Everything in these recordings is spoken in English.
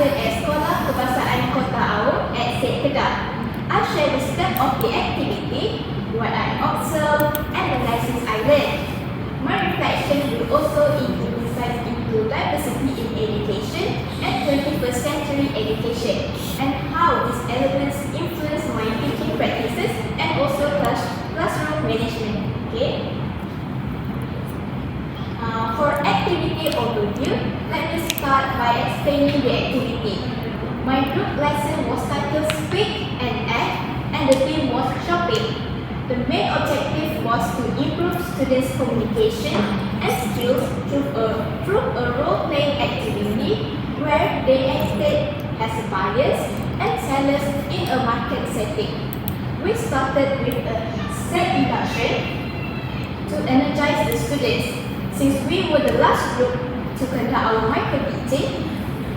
lesson at Sekolah Kebahasaan Kota Awang at Set Kedah. I share the step of the activity, what I observe, and the lessons I learned. My reflection will also include insights into diversity in education and 21st century education, and how these elements influence my teaching practices and also classroom management. Okay. For activity overview, let me start by explaining the activity. My group lesson was titled Speak and Act, and the theme was shopping. The main objective was to improve students' communication and skills through a role-playing activity where they acted as buyers and sellers in a market setting. We started with a set introduction to energize the students. Since we were the last group to conduct our micro-teaching,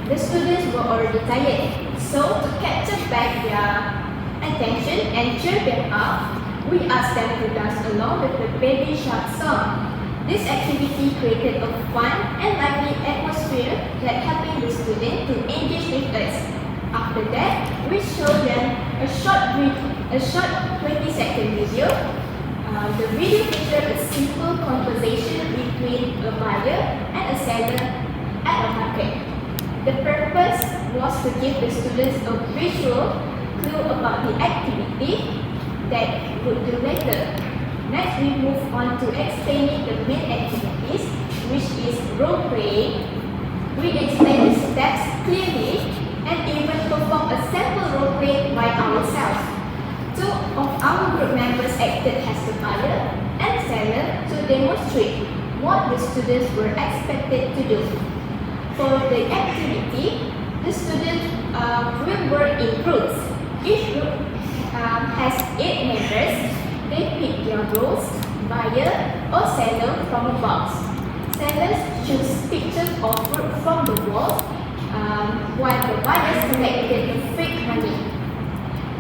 the students were already tired. So to capture back their attention and cheer them up, we asked them to dance along with the Baby Shark song. This activity created a fun and lively atmosphere that helped the students to engage with us. After that, we showed them a short 20-second video. The video featured a simple conversation between a buyer and a seller at a market. The purpose was to give the students a visual clue about the activity that we would do later. Next, we move on to explaining the main activities, which is role-playing. We explain the steps clearly and even perform a sample role-play by ourselves. Two of our group members acted as the buyer and seller to demonstrate what the students were expected to do. For the activity, the students will work in groups. Each group has 8 members. They pick their roles, buyer or seller from a box. Sellers choose pictures of fruit from the wall, while the buyers collected the fake money.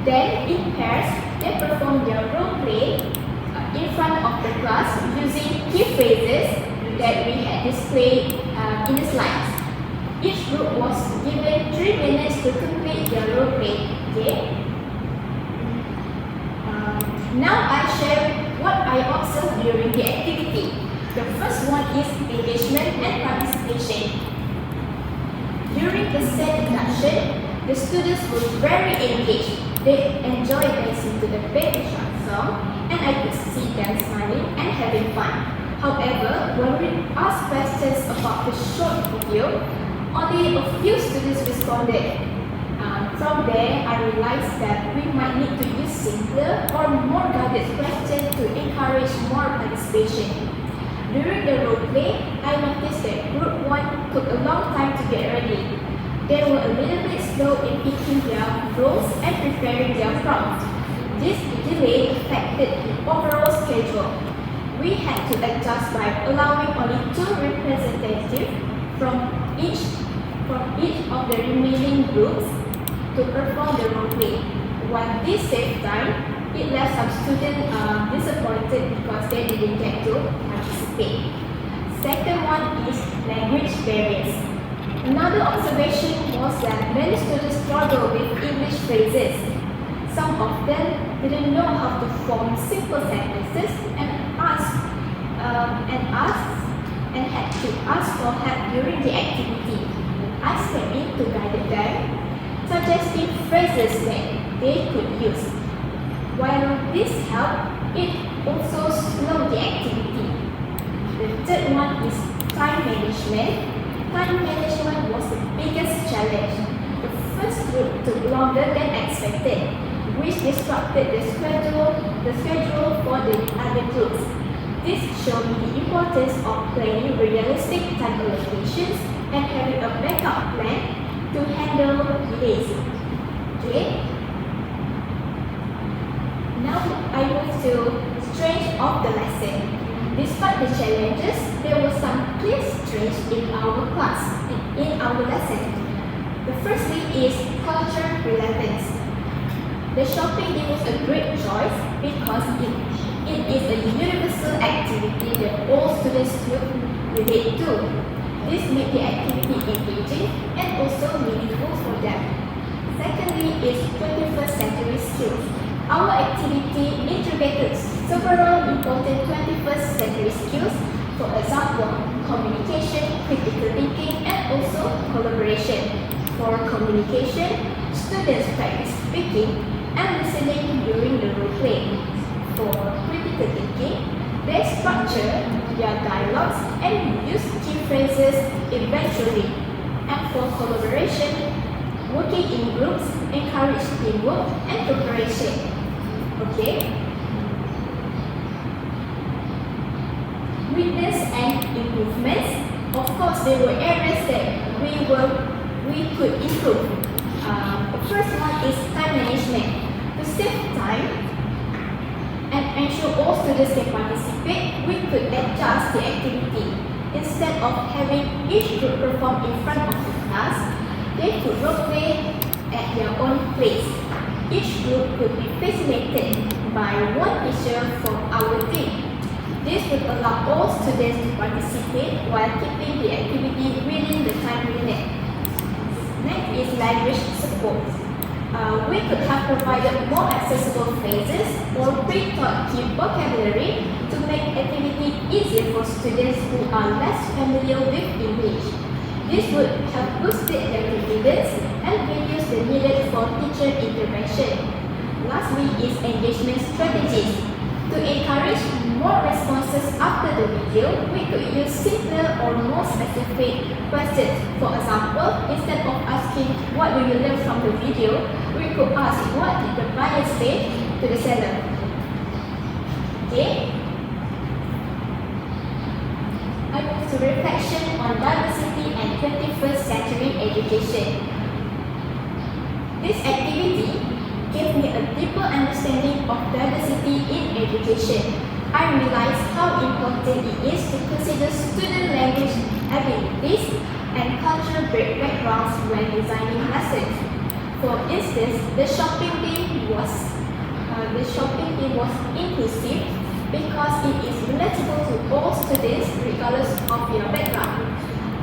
Then, in pairs, they perform their role play in front of the class using key phrases that we had displayed in the slides. Each group was given 3 minutes to complete their role play. Okay? Now I share what I observed during the activity. The first one is engagement and participation. During the set introduction, the students were very engaged. They enjoyed dancing to the Baby Shark song, and I could see them smiling and having fun. However, when we asked questions about the short video, only a few students responded. From there, I realized that we might need to use simpler or more guided questions to encourage more participation. During the role play, I noticed that Group 1 took a long time to get ready. They were a little bit slow in picking their roles and preparing their prompts. This delay affected the overall schedule. We had to adjust by allowing only 2 representatives from each of the remaining groups to perform the role play. While this saved time, it left some students disappointed because they didn't get to participate. Second one is language barriers. Another observation was that many students struggle with English phrases. Some of them didn't know how to form simple sentences and had to ask for help during the activity. I stepped in to guide them, suggesting phrases that they could use. While this helped, it also slowed the activity. The third one is time management. Time management was the biggest challenge. The first group took longer than expected, which disrupted the schedule for the other groups. This showed me the importance of planning realistic time allocations and having a backup plan to handle delays. Okay? Now I move to strength of the lesson. Despite the challenges, there were some clear strengths in our class, in our lesson. The firstly is culture relevance. The shopping day was a great choice because it is a universal activity that all students could relate to. This made the activity engaging and also meaningful to them. Secondly is 21st century skills. Our activity integrated several important 21st century skills, for example, communication, critical thinking, and also collaboration. For communication, students practice speaking and listening during the role play. For critical thinking, they structure their dialogues and use key phrases eventually. And for collaboration, working in groups encourage teamwork and cooperation. Okay? Weakness and improvements. Of course, there were areas that we could improve. The first one is time management. To save time and ensure all students can participate, we could adjust the activity. Instead of having each group perform in front of the class, they could role play at their own place. Each group could be facilitated by one teacher from our team. This would allow all students to participate while keeping the activity within the time limit. Next is language support. We could have provided more accessible phrases or pre-taught key vocabulary to make activity easier for students who are less familiar with English. This would have boosted their confidence and reduced the need for teacher intervention. Lastly is engagement strategies. To encourage more responses after the video, we could use simpler or more specific questions. For example, instead of asking what do you learn from the video, we could ask what did the buyer say to the seller. Okay? I move to reflection on diversity and 21st century education. This activity gave me a deeper understanding of diversity in education. I realized how important it is to consider student language abilities and cultural backgrounds when designing lessons. For instance, the shopping bin was inclusive because it is relatable to all students regardless of their background.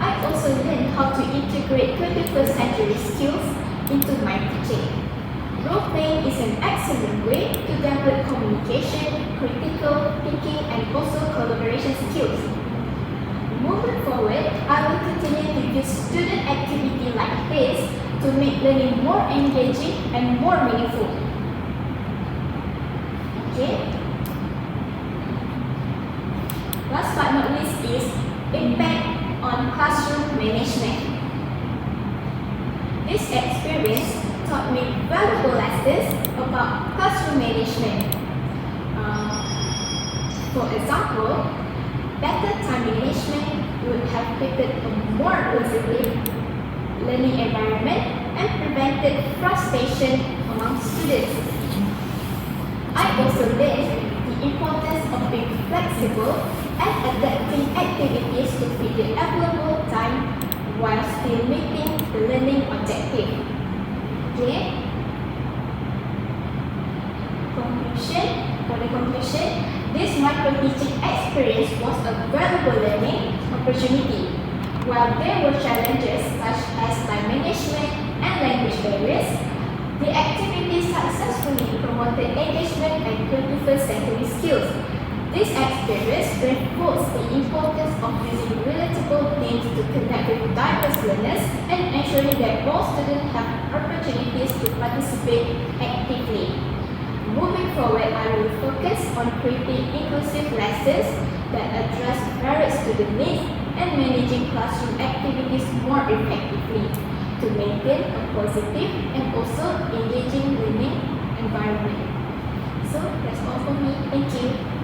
I also learned how to integrate 21st century skills into my teaching. Role-playing is an excellent way to develop communication, critical thinking, and also collaboration skills. Moving forward, I will continue to use student activity like this to make learning more engaging and more meaningful. Okay? Last but not least is impact on classroom management. This experience taught me valuable lessons about classroom management. For example, better time management would have created a more positive learning environment and prevented frustration among students. I also learned the importance of being flexible and adapting activities to fit the available time while still meeting the learning objective. Okay. For the conclusion, this micro-teaching experience was a valuable learning opportunity. While there were challenges such as time management and language barriers, the activity successfully promoted engagement and 21st century skills. This experience reinforced the importance of using relatable themes to connect with diverse learners and ensuring that all students have opportunities to participate actively. Moving forward, I will focus on creating inclusive lessons that address various student needs and managing classroom activities more effectively to maintain a positive and also engaging learning environment. So that's all for me. Thank you.